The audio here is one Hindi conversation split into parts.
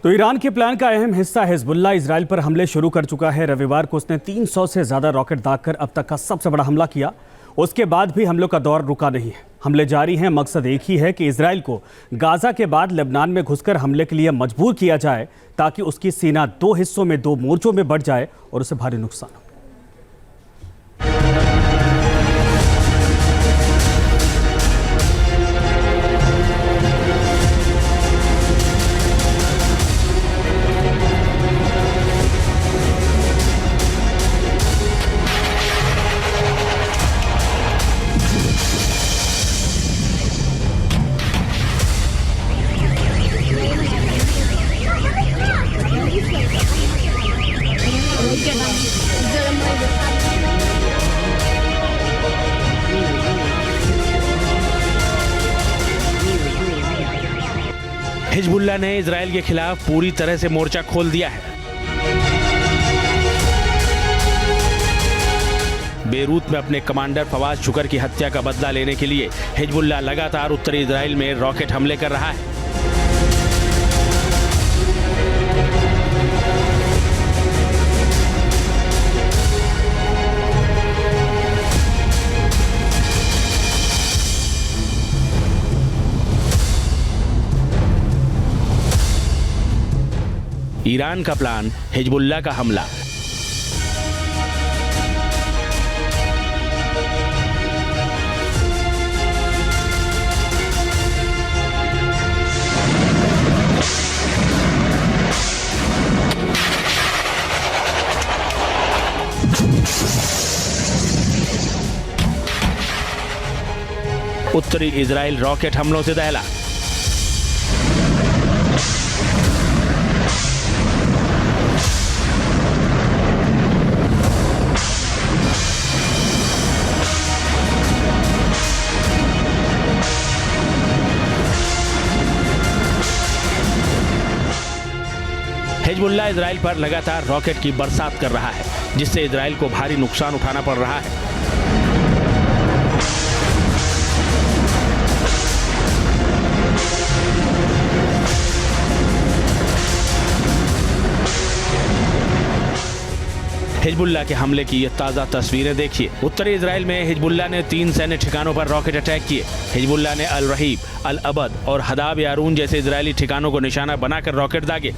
तो ईरान के प्लान का अहम हिस्सा हिजबुल्लाह इजराइल पर हमले शुरू कर चुका है। रविवार को उसने 300 से ज़्यादा रॉकेट दागकर अब तक का सबसे बड़ा हमला किया। उसके बाद भी हमलों का दौर रुका नहीं है। हमले जारी हैं। मकसद एक ही है कि इजराइल को गाजा के बाद लेबनान में घुसकर हमले के लिए मजबूर किया जाए, ताकि उसकी सेना दो हिस्सों में, दो मोर्चों में बढ़ जाए और उसे भारी नुकसान हो। हिजबुल्लाह ने इजराइल के खिलाफ पूरी तरह से मोर्चा खोल दिया है। बेरूत में अपने कमांडर फवाद शुकर की हत्या का बदला लेने के लिए हिजबुल्लाह लगातार उत्तरी इजराइल में रॉकेट हमले कर रहा है। ईरान का प्लान, हिजबुल्लाह का हमला। उत्तरी इजराइल रॉकेट हमलों से दहला। हिजबुल्लाह इजराइल पर लगातार रॉकेट की बरसात कर रहा है, जिससे इजराइल को भारी नुकसान उठाना पड़ रहा है। हिजबुल्लाह के हमले की ये ताज़ा तस्वीरें देखिए। उत्तरी इजराइल में हिजबुल्लाह ने 3 सैन्य ठिकानों पर रॉकेट अटैक किए। हिजबुल्लाह ने अल रहीब, अल अबद और हदाब यारून जैसे इजरायली ठिकानों को निशाना बनाकर रॉकेट दागे।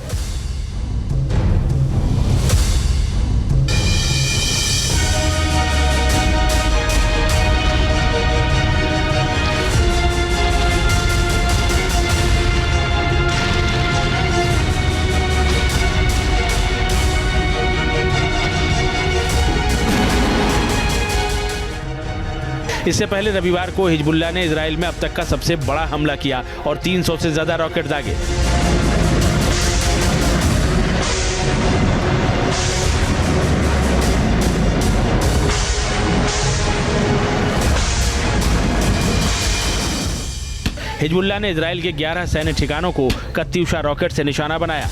इससे पहले रविवार को हिजबुल्लाह ने इजराइल में अब तक का सबसे बड़ा हमला किया और 300 से ज्यादा रॉकेट दागे। हिजबुल्लाह ने इजराइल के 11 सैन्य ठिकानों को कत्यूशा रॉकेट से निशाना बनाया।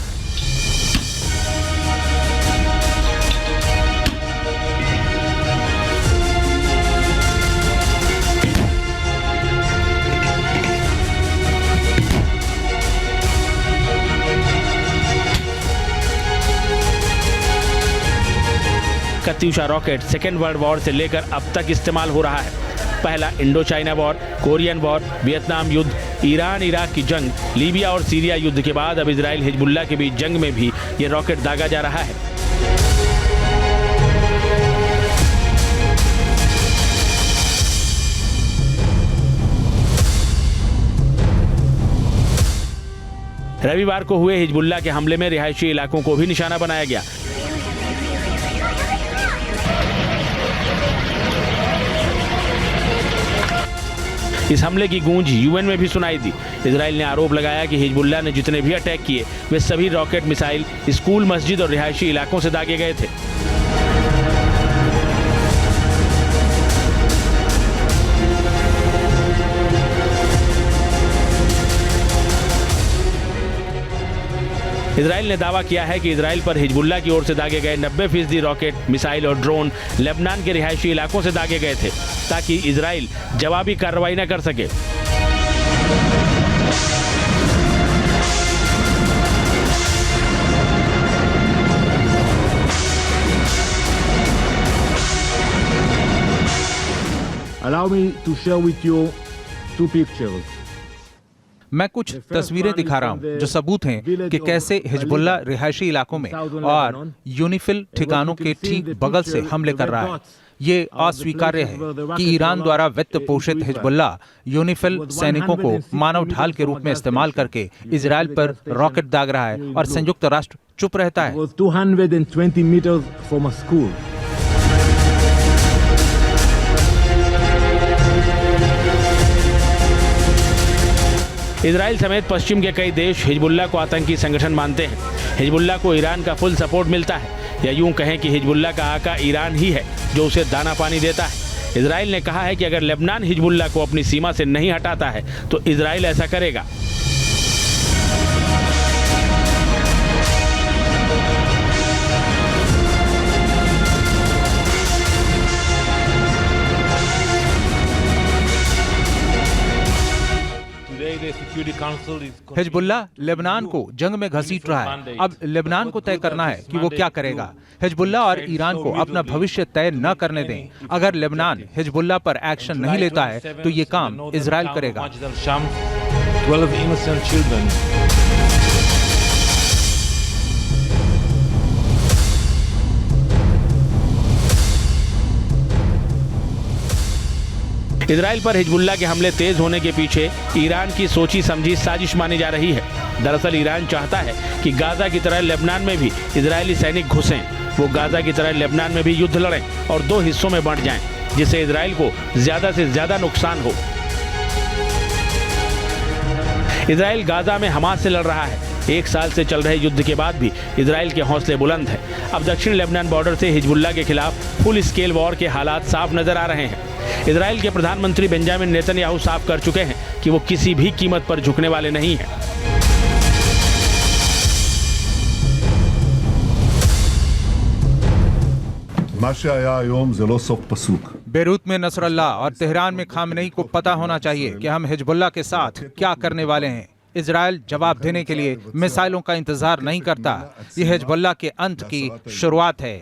Katyusha rocket second world war से लेकर अब तक इस्तेमाल हो रहा है। पहला Indo China war, Korean war, Vietnam युद्ध, ईरान इराक की जंग, लीबिया और सीरिया युद्ध के बाद अब इजराइल हिजबुल्लाह के बीच जंग में भी ये रॉकेट दागा जा रहा है। रविवार को हुए हिजबुल्लाह के हमले में रिहायशी इलाकों को भी निशाना बनाया गया। इस हमले की गूंज यूएन में भी सुनाई दी। इजराइल ने आरोप लगाया कि हिजबुल्लाह ने जितने भी अटैक किए वे सभी रॉकेट मिसाइल स्कूल, मस्जिद और रिहायशी इलाकों से दागे गए थे। इजराइल ने दावा किया है कि इजराइल पर हिजबुल्लाह की ओर से दागे गए 90% रॉकेट, मिसाइल और ड्रोन लेबनान के रिहायशी इलाकों से दागे गए थे, ताकि इजराइल जवाबी कार्रवाई न कर सके। me to share with you two pictures. मैं कुछ तस्वीरें दिखा रहा हूं जो सबूत हैं कि कैसे हिजबुल्लाह रिहायशी इलाकों में और यूनिफिल ठिकानों के ठीक बगल से हमले कर रहा है। ये अस्वीकार्य है कि ईरान द्वारा वित्त पोषित हिजबुल्लाह यूनिफिल सैनिकों को मानव ढाल के रूप में इस्तेमाल करके इजराइल पर रॉकेट दाग रहा है और संयुक्त राष्ट्र चुप रहता है। 220 meters from a school. Israel समेत पश्चिम के कई देश हिजबुल्लाह को आतंकी संगठन मानते हैं। हिजबुल्लाह को ईरान का फुल सपोर्ट मिलता है, या यूं कहें कि हिजबुल्लाह का आका ईरान ही है जो उसे दाना पानी देता है। इजराइल ने कहा है कि अगर लेबनान हिजबुल्लाह को अपनी सीमा से नहीं हटाता है तो इजराइल ऐसा करेगा। हिजबुल्लाह लेबनान को जंग में घसीट रहा है। अब लेबनान को तय करना है कि वो क्या करेगा। हिजबुल्लाह और ईरान को अपना भविष्य तय न करने दें। अगर लेबनान हिजबुल्लाह पर एक्शन नहीं लेता है तो ये काम इजराइल करेगा। इजराइल पर हिजबुल्लाह के हमले तेज होने के पीछे ईरान की सोची समझी साजिश मानी जा रही है। दरअसल ईरान चाहता है कि गाजा की तरह लेबनान में भी इजरायली सैनिक घुसें, वो गाजा की तरह लेबनान में भी युद्ध लड़ें और दो हिस्सों में बंट जाएं, जिससे इजराइल को ज्यादा से ज्यादा नुकसान हो। इजराइल गाजा में हमास से लड़ रहा है। 1 साल से चल रहे युद्ध के बाद भी इजराइल के हौसले बुलंद हैं। अब दक्षिण लेबनान बॉर्डर से हिजबुल्लाह के खिलाफ फुल स्केल वॉर के हालात साफ नजर आ रहे हैं। इजराइल के प्रधानमंत्री बेंजामिन नेतन्याहू साफ कर चुके हैं कि वो किसी भी कीमत पर झुकने वाले नहीं हैं। बेरूत में नसरल्लाह और तेहरान में खामनेई को पता होना चाहिए कि हम हिजबुल्लाह के साथ क्या करने वाले हैं। इजराइल जवाब देने के लिए मिसाइलों का इंतजार नहीं करता। यह हिजबुल्लाह के अंत की शुरुआत है।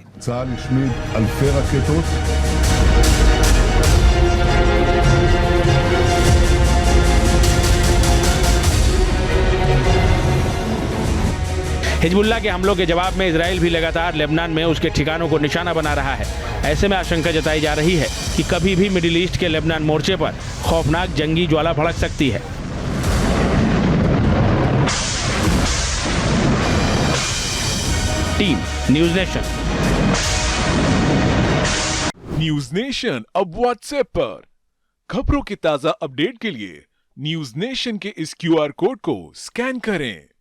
हिजबुल्लाह के हमलों के जवाब में इजराइल भी लगातार लेबनान में उसके ठिकानों को निशाना बना रहा है। ऐसे में आशंका जताई जा रही है कि कभी भी मिडिल ईस्ट के लेबनान मोर्चे पर खौफनाक जंगी ज्वाला भड़क सकती है। Team news nation. News nation अब व्हाट्सएप पर खबरों के ताजा अपडेट के लिए न्यूज नेशन के इस QR कोड को स्कैन करें।